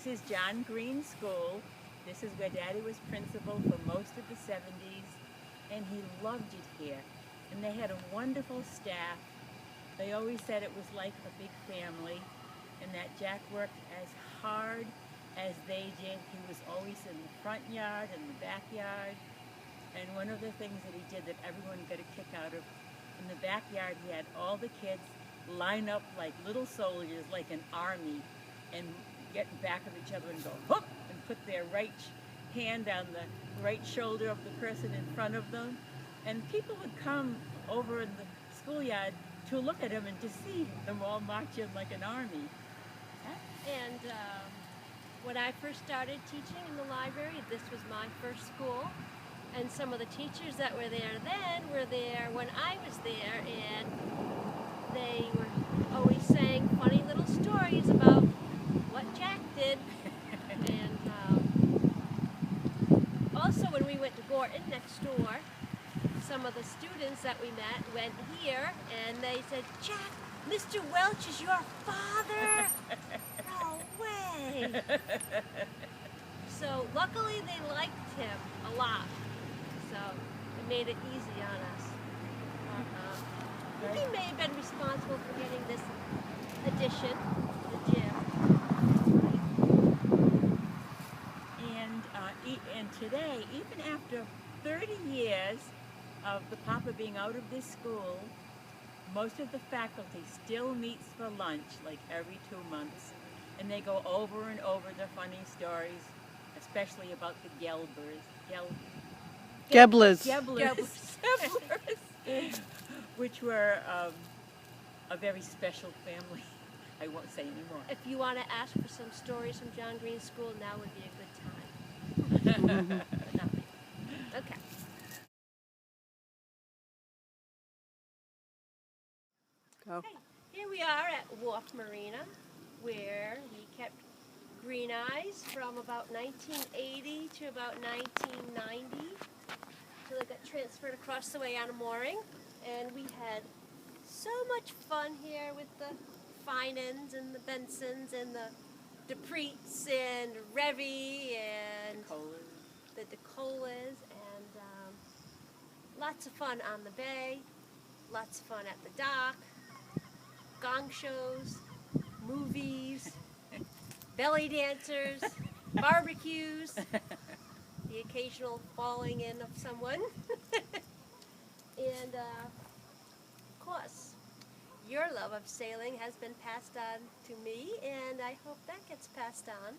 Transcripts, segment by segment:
This is John Green School. This is where Daddy was principal for most of the 70s, and he loved it here. And they had a wonderful staff. They always said it was like a big family, and that Jack worked as hard as they did. He was always in the front yard and the backyard. And one of the things that he did that everyone got a kick out of, in the backyard he had all the kids line up like little soldiers, like an army, and get in back of each other and go whoop, and put their right hand on the right shoulder of the person in front of them. And people would come over in the schoolyard to look at him and to see them all marching like an army. And when I first started teaching in the library, this was my first school. And some of the teachers that were there then were there when I was there, and they were always saying funny little stories about what Jack did. And also when we went to Gorton next door, some of the students that we met went here, and they said, "Jack, Mr. Welch is your father?" No way! So luckily they liked him a lot. So it made it easy on us. He may have been responsible for getting this addition to the gym. And today, even after 30 years of the Papa being out of this school, most of the faculty still meets for lunch like every 2 months, and they go over and over the funny stories, especially about the Gelbers. Geblers. Which were a very special family. I won't say anymore. If you want to ask for some stories from John Green School, now would be a good time. But not really. Okay. Go. Hey, here we are at Wharf Marina, where we kept Green Eyes from about 1980 to about 1990, till it got transferred across the way on a mooring. And we had so much fun here with the Finans and the Bensons and the DePreets and Revy and the DeColas, and lots of fun on the bay, lots of fun at the dock, gong shows, movies, belly dancers, barbecues, the occasional falling in of someone. And of course, your love of sailing has been passed on to me, and I hope that gets passed on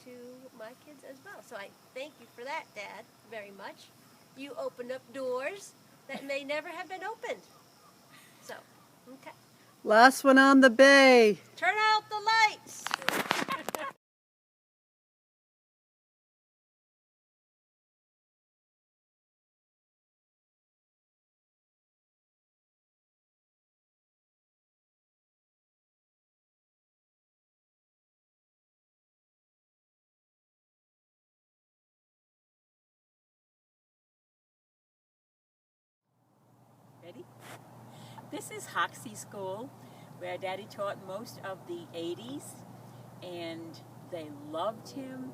to my kids as well. So I thank you for that, Dad, very much. You opened up doors that may never have been opened. So, okay. Last one on the bay. Turn out the lights! Ready? This is Hoxie School, where Daddy taught most of the 80s, and they loved him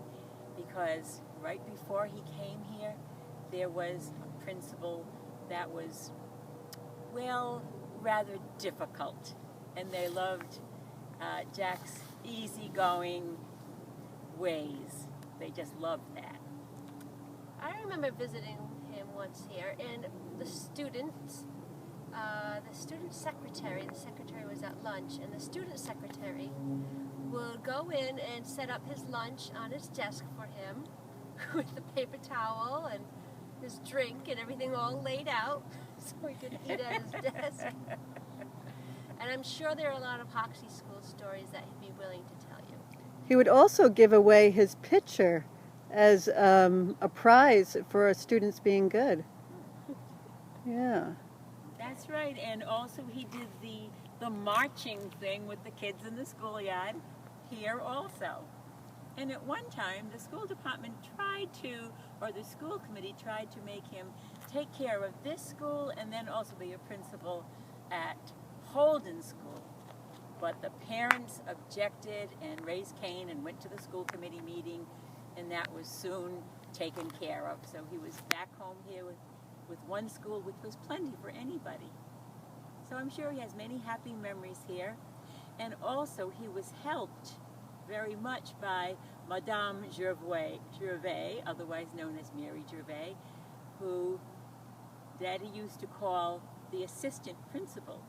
because right before he came here, there was a principal that was, well, rather difficult, and they loved Jack's easygoing ways. They just loved that. I remember visiting him once here, and the student secretary, the secretary was at lunch, and the student secretary would go in and set up his lunch on his desk for him with the paper towel and his drink and everything all laid out so he could eat at his desk. And I'm sure there are a lot of Hoxie School stories that he'd be willing to tell you. He would also give away his picture as a prize for students being good. Yeah. That's right, and also he did the marching thing with the kids in the schoolyard here also. And at one time, the school department tried to, or the school committee tried to make him take care of this school and then also be a principal at Holden School. but the parents objected and raised Cain and went to the school committee meeting, and that was soon taken care of. So he was back home here with one school, which was plenty for anybody. So I'm sure he has many happy memories here. And also he was helped very much by Madame Gervais, otherwise known as Mary Gervais, who Daddy used to call the assistant principal.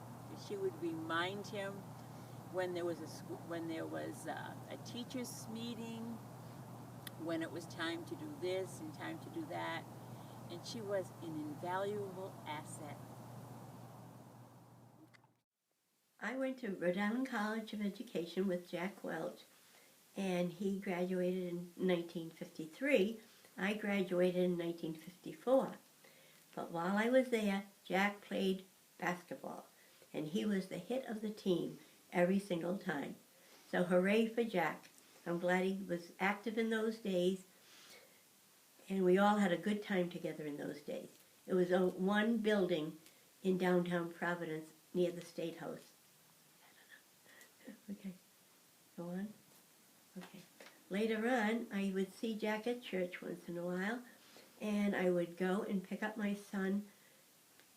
She would remind him when there was a teachers' meeting, when it was time to do this and time to do that, and she was an invaluable asset. I went to Rhode Island College of Education with Jack Welch, and he graduated in 1953. I graduated in 1954. But while I was there, Jack played basketball, and he was the hit of the team every single time. So hooray for Jack. I'm glad he was active in those days, and we all had a good time together in those days. It was one building in downtown Providence near the State House. Okay, go on. Okay. Later on, I would see Jack at church once in a while, and I would go and pick up my son,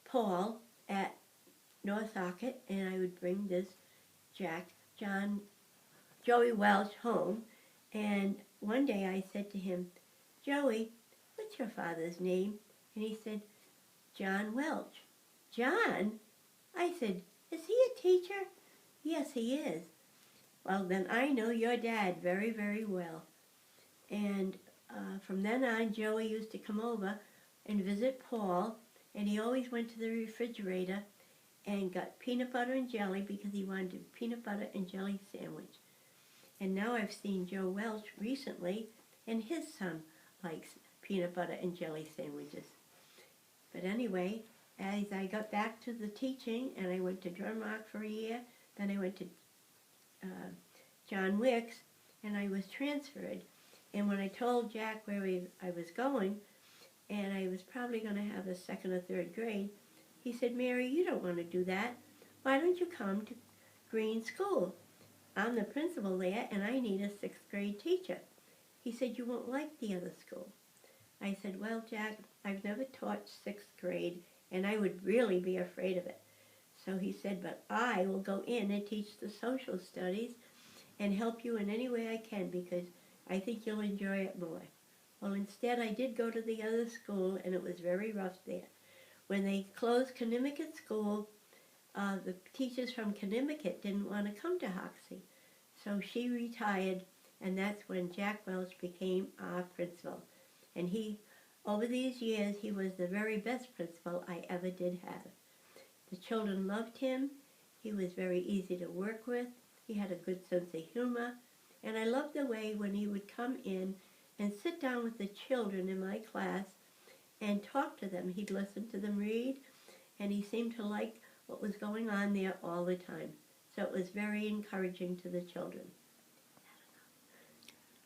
Paul, at North Socket, and I would bring this Joey Welch home, and one day I said to him, Joey, what's your father's name? And he said, John Welch. John? I said, is he a teacher? Yes, he is. Well, then I know your dad very, very well. And from then on, Joey used to come over and visit Paul, and he always went to the refrigerator and got peanut butter and jelly because he wanted a peanut butter and jelly sandwich. And now I've seen Joe Welch recently, and his son likes peanut butter and jelly sandwiches. But anyway, as I got back to the teaching, and I went to Drumrock for a year, then I went to John Wicks, and I was transferred. And when I told Jack where I was going, and I was probably going to have a second or third grade, he said, Mary, you don't want to do that. Why don't you come to Green School? I'm the principal there, and I need a sixth grade teacher. He said, you won't like the other school. I said, well, Jack, I've never taught sixth grade, and I would really be afraid of it. So he said, but I will go in and teach the social studies and help you in any way I can because I think you'll enjoy it more. Well, instead, I did go to the other school, and it was very rough there. When they closed Conimicut School, the teachers from Conimicut didn't want to come to Hoxie. So she retired, and that's when Jack Welch became our principal. And over these years, he was the very best principal I ever did have. The children loved him. He was very easy to work with. He had a good sense of humor. And I loved the way when he would come in and sit down with the children in my class and talk to them. He'd listen to them read, and he seemed to like what was going on there all the time. So it was very encouraging to the children.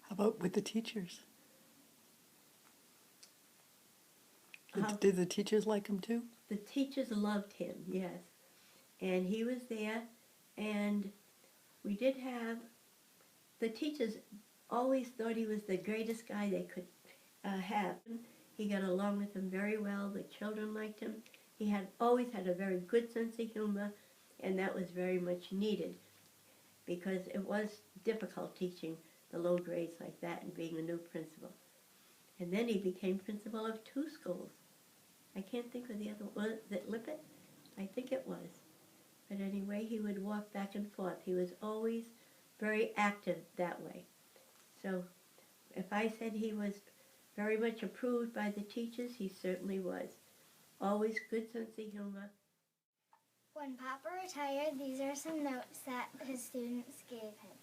How about with the teachers? Did the teachers like him too? The teachers loved him, yes. And he was there, and we did have, the teachers always thought he was the greatest guy they could have. He got along with them very well. The children liked him. He always had a very good sense of humor, and that was very much needed because it was difficult teaching the low grades like that and being a new principal. And then he became principal of 2 schools. I can't think of the other one. Was it Lippet? I think it was. But anyway, he would walk back and forth. He was always very active that way. So if I said he was very much approved by the teachers, he certainly was. Always good sense of humor. When Papa retired, these are some notes that his students gave him.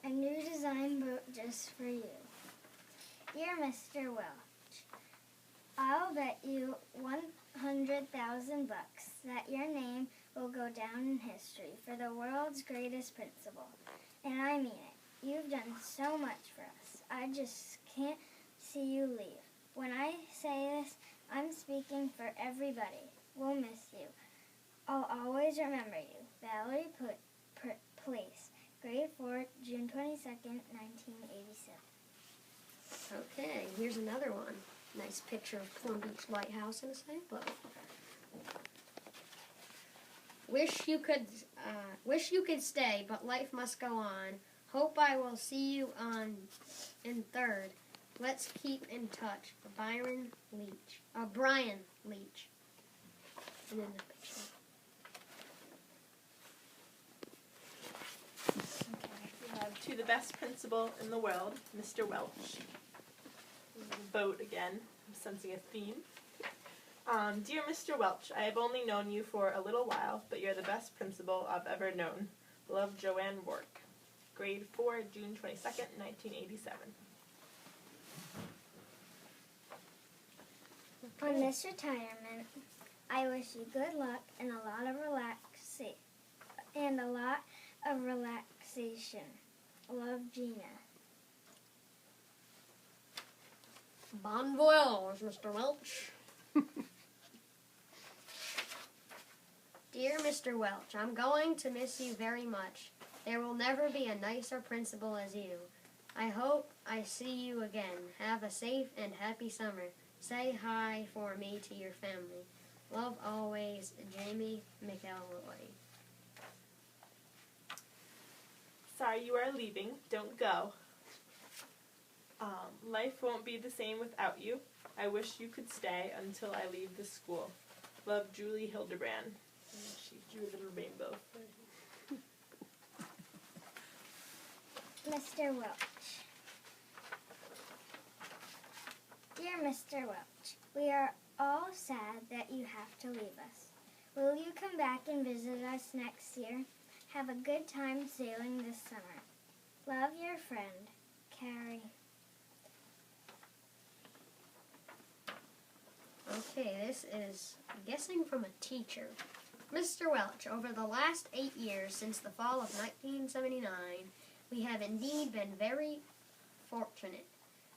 A new design boat just for you. Dear Mr. Welch, I'll bet you 100,000 bucks that your name will go down in history for the world's greatest principal. And I mean it. You've done so much for us. I just can't see you leave. When I say this, I'm speaking for everybody. We'll miss you. I'll always remember you. Valerie Place, grade 4, June 22nd, 1987. Okay, here's another one. Nice picture of Plum Beach Lighthouse in a sailboat. Wish you could stay, but life must go on. Hope I will see you in 3rd. Let's keep in touch. Brian Leach. And then the picture. We have to the best principal in the world, Mr. Welch. Boat again. I'm sensing a theme. Dear Mr. Welch, I have only known you for a little while, but you're the best principal I've ever known. Love, Joanne Rourke. Grade 4, June 22nd, 1987. On this retirement, I wish you good luck and a lot of relaxation. Love, Gina. Bon voyage, Mr. Welch. Dear Mr. Welch, I'm going to miss you very much. There will never be a nicer principal as you. I hope I see you again. Have a safe and happy summer. Say hi for me to your family. Love always, Jamie McElroy. Sorry you are leaving. Don't go. Life won't be the same without you. I wish you could stay until I leave the school. Love, Julie Hildebrand. She drew a little rainbow. Mr. Welch. Dear Mr. Welch, we are all sad that you have to leave us. Will you come back and visit us next year? Have a good time sailing this summer. Love, your friend, Carrie. Okay, this is guessing from a teacher. Mr. Welch, over the last 8 years since the fall of 1979, we have indeed been very fortunate.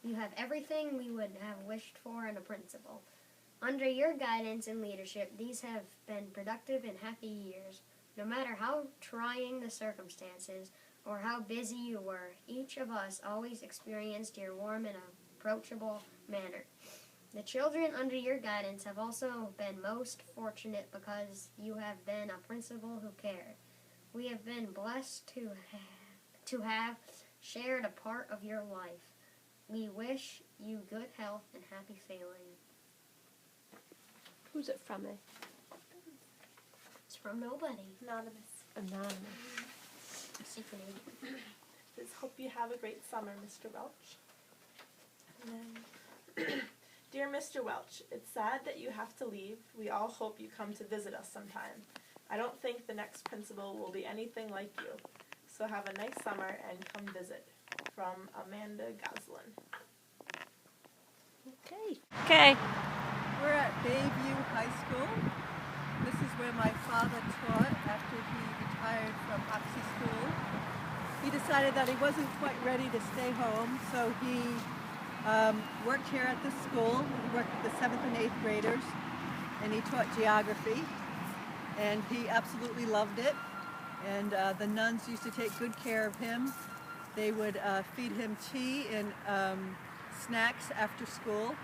You have everything we would have wished for in a principal. Under your guidance and leadership, these have been productive and happy years. No matter how trying the circumstances or how busy you were, each of us always experienced your warm and approachable manner. The children under your guidance have also been most fortunate because you have been a principal who cared. We have been blessed to have shared a part of your life. We wish you good health and happy sailing. Who's it from? It's from nobody. Anonymous. Secret agent. Just hope you have a great summer, Mr. Welch. And then, Dear Mr. Welch, it's sad that you have to leave. We all hope you come to visit us sometime. I don't think the next principal will be anything like you. So have a nice summer and come visit. From Amanda Goslin. Okay. We're at Bayview High School. This is where my father taught after he retired from Hoxie School. He decided that he wasn't quite ready to stay home, so he worked here at the school. He worked with the 7th and 8th graders, and he taught geography, and he absolutely loved it. And the nuns used to take good care of him. They would feed him tea and snacks after school.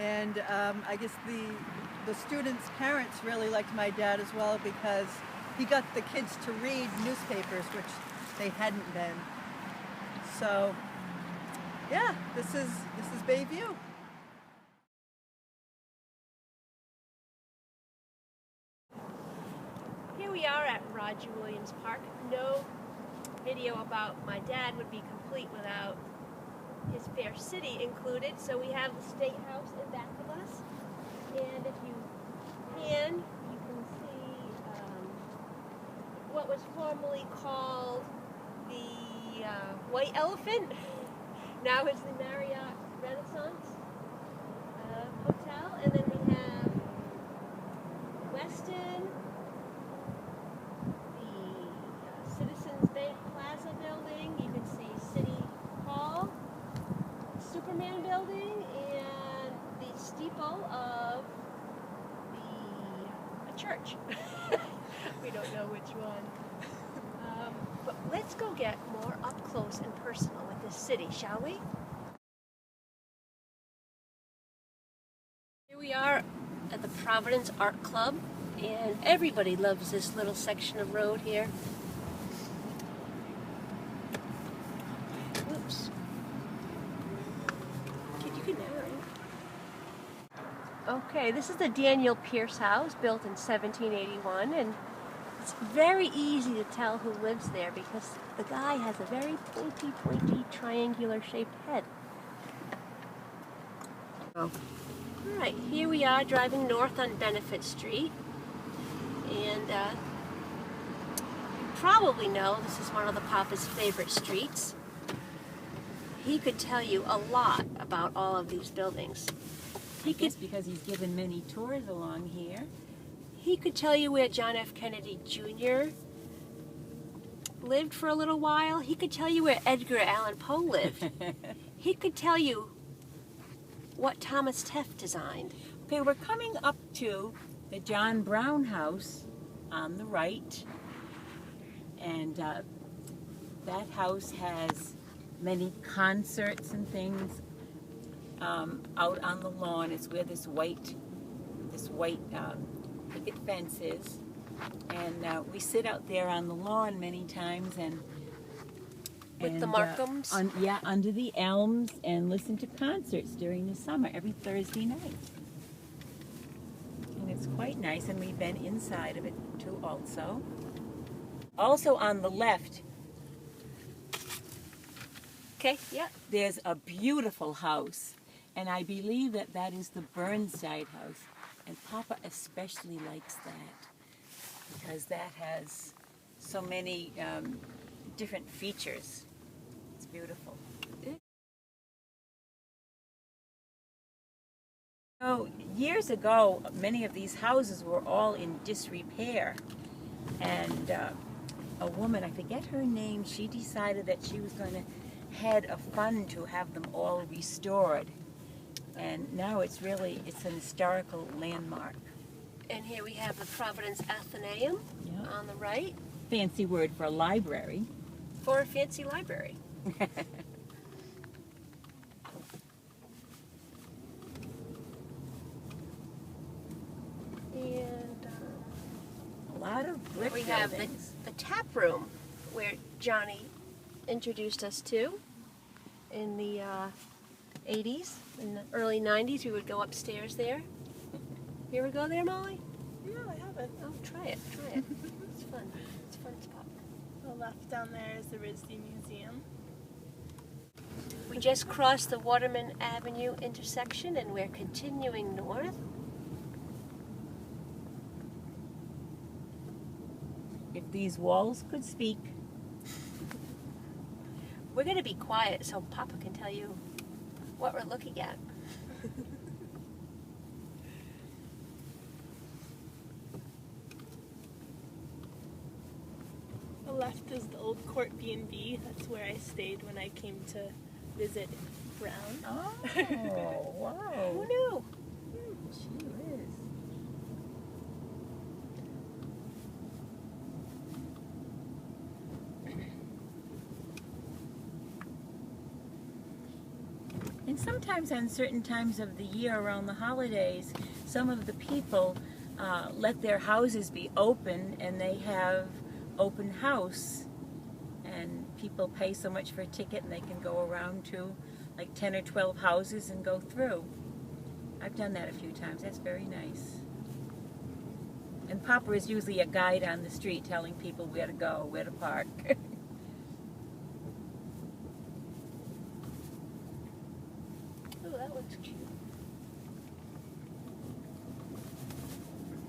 And I guess the students' parents really liked my dad as well because he got the kids to read newspapers, which they hadn't been. So, yeah, this is Bayview. Here we are at Roger Williams Park. No video about my dad would be complete without his fair city included. So we have the State House in back of us. And if you pan, you can see what was formerly called the White Elephant. Now it's the Marriott Renaissance Hotel. And then we have Weston, the Citizens Bank Plaza building. You can see City Hall, Superman building, and the steeple of a church. We don't know which one. But let's go get more up close and personal with this city, shall we? Here we are at the Providence Art Club, and everybody loves this little section of road here. Oops. Kid, you can narrate. Okay, this is the Daniel Pierce House, built in 1781, and it's very easy to tell who lives there because the guy has a very pointy, triangular shaped head. Oh. Alright, here we are driving north on Benefit Street, and you probably know this is one of the Papa's favorite streets. He could tell you a lot about all of these buildings. I guess because he's given many tours along here. He could tell you where John F. Kennedy Jr. lived for a little while. He could tell you where Edgar Allan Poe lived. He could tell you what Thomas Teff designed. Okay, we're coming up to the John Brown house on the right. And that house has many concerts and things out on the lawn. It's where this white picket fence is, and we sit out there on the lawn many times With the Markhams? Under the elms, and listen to concerts during the summer every Thursday night. And it's quite nice, and we've been inside of it too also. Also on the left, Okay, yeah. there's a beautiful house, and I believe that that is the Burnside house. And Papa especially likes that because that has so many different features. It's beautiful. So years ago, many of these houses were all in disrepair, and a woman, I forget her name, she decided that she was going to head a fund to have them all restored. And now it's an historical landmark. And here we have the Providence Athenaeum on the right, Fancy word for a library. or a fancy library. And A lot of brick we have buildings. the tap room where Johnny introduced us to in the 80s. In the early 90s, we would go upstairs there. You ever go there, Molly? No, I haven't. Oh, try it. It's fun. It's a fun spot. On the left down there is the RISD Museum. We just crossed the Waterman Avenue intersection and we're continuing north. If these walls could speak. We're going to be quiet so Papa can tell you what we're looking at. The left is the old Court B&B. That's where I stayed when I came to visit Brown. Oh, wow. Who knew? She is. And sometimes on certain times of the year around the holidays, some of the people let their houses be open and they have open house. And people pay so much for a ticket and they can go around to like 10 or 12 houses and go through. I've done that a few times. That's very nice. And Papa is usually a guide on the street telling people where to go, where to park. Oh, that looks cute.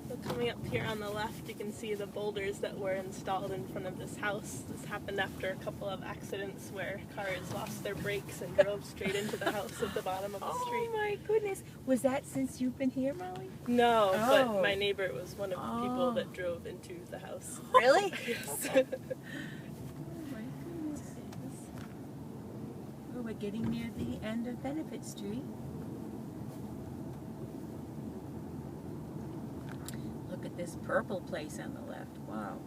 So coming up here on the left, you can see the boulders that were installed in front of this house. This happened after a couple of accidents where cars lost their brakes and drove straight into the house at the bottom of the street. Oh my goodness. Was that since you've been here, Molly? No, Oh. but my neighbor was one of the people that drove into the house. Really? Yes. Oh my goodness. Oh, we're getting near the end of Benefit Street. Look at this purple place on the left. Wow.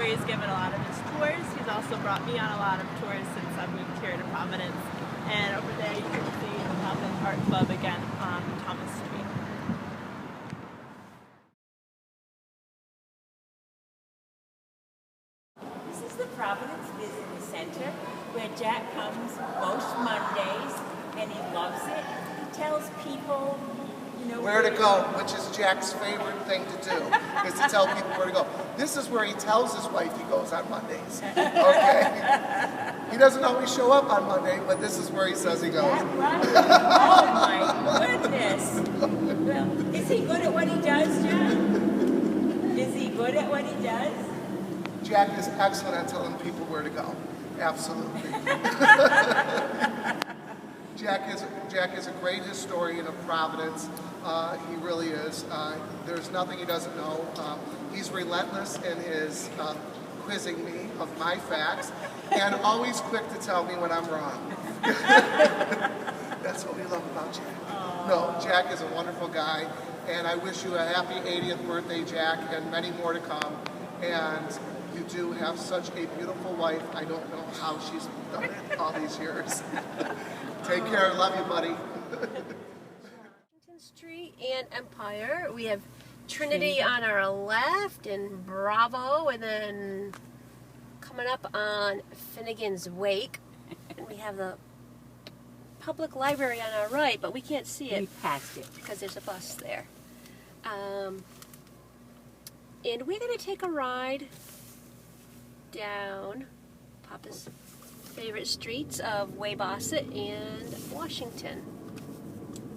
where he's given a lot of his tours. He's also brought me on a lot of tours since I've moved here to Providence. And over there you can see the Providence Art Club again on Thomas Street. This is the Providence Visitor Center where Jack comes most Mondays and he loves it. He tells people, you know, Where to go, which is Jack's favorite thing to do, is to tell people where to go. This is where he tells his wife he goes on Mondays. Okay? He doesn't always show up on Monday, but this is where he says he goes. Right? Oh my goodness. Well, is he good at what he does, Jack? Is he good at what he does? Jack is excellent at telling people where to go. Absolutely. Jack is a great historian of Providence. He really is. There's nothing he doesn't know. He's relentless in his quizzing me of my facts, and always quick to tell me when I'm wrong. That's what we love about Jack. No, Jack is a wonderful guy, and I wish you a happy 80th birthday, Jack, and many more to come. And you do have such a beautiful wife. I don't know how she's done it all these years. Take care. Love you, buddy. Washington Street and Empire. We have Trinity on our left and Bravo, and then coming up on Finnegan's Wake. And we have the public library on our right, but we can't see it. We passed it. Because there's a bus there. And we're going to take a ride down Papa's favorite streets of Weybosset and Washington.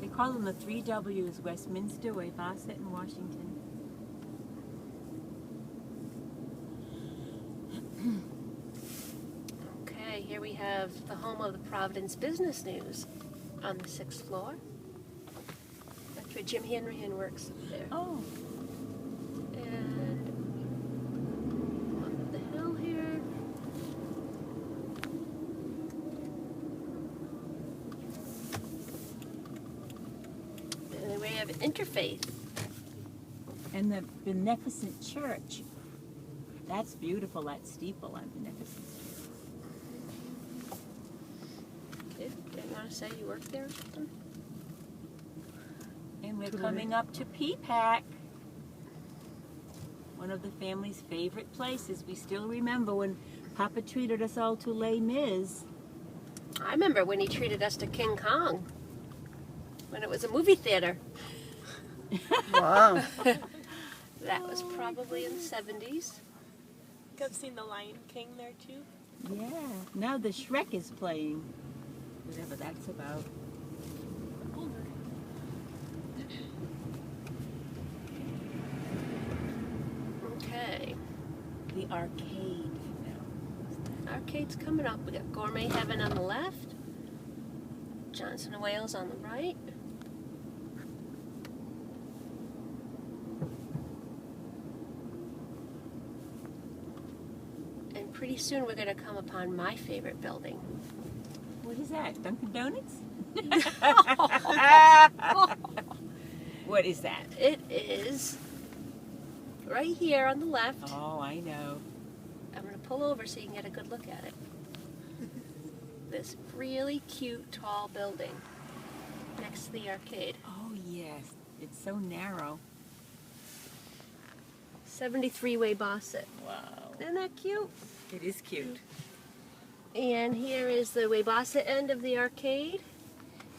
They call them the 3 W's, Westminster, Weybosset, and Washington. Okay, here we have the home of the Providence Business News on the 6th floor. That's where Jim Hanrahan works up there. Oh. And up the hill here. And then we have Interfaith. And the Beneficent Church. That's beautiful, that steeple on Beneficent Street. Kid, didn't want to say you worked there or something? And we're coming up to Peapack. One of the family's favorite places. We still remember when Papa treated us all to Les Mis. I remember when he treated us to King Kong. When it was a movie theater. Wow. That was probably in the 70s. I've seen The Lion King there too. Yeah. Now the Shrek is playing. Whatever that's about. Okay. The arcade. Now. Arcade's coming up. We got Gourmet Heaven on the left. Johnson and Wales on the right. And pretty soon we're going to come upon my favorite building. What is that? Dunkin' Donuts? What is that? It is right here on the left. Oh, I know. I'm going to pull over so you can get a good look at it. This really cute, tall building next to the arcade. Oh, yes. It's so narrow. 73 Weybosset. Wow. Isn't that cute? It is cute. And here is the Weybosset end of the arcade.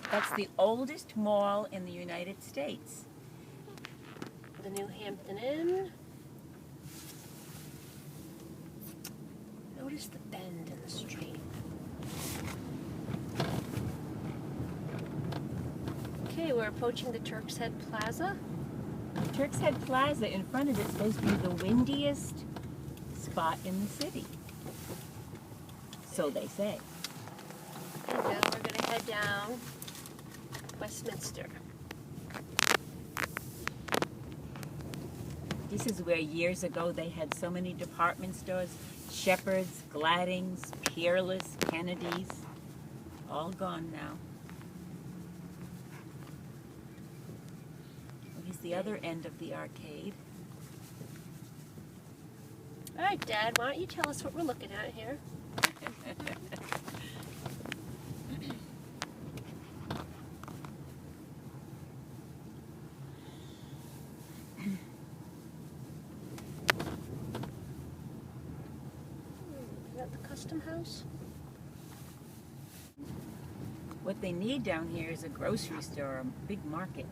That's the oldest mall in the United States. The New Hampton Inn. Notice the bend in the street. Okay, we're approaching the Turk's Head Plaza. Turk's Head Plaza in front of it is supposed to be the windiest spot in the city. So they say. And now we're going to head down Westminster. This is where years ago they had so many department stores. Shepherd's, Gladding's, Peerless, Kennedy's. All gone now. Here's the other end of the arcade. All right, Dad, why don't you tell us what we're looking at here? Is that the custom house? What they need down here is a grocery store, a big market.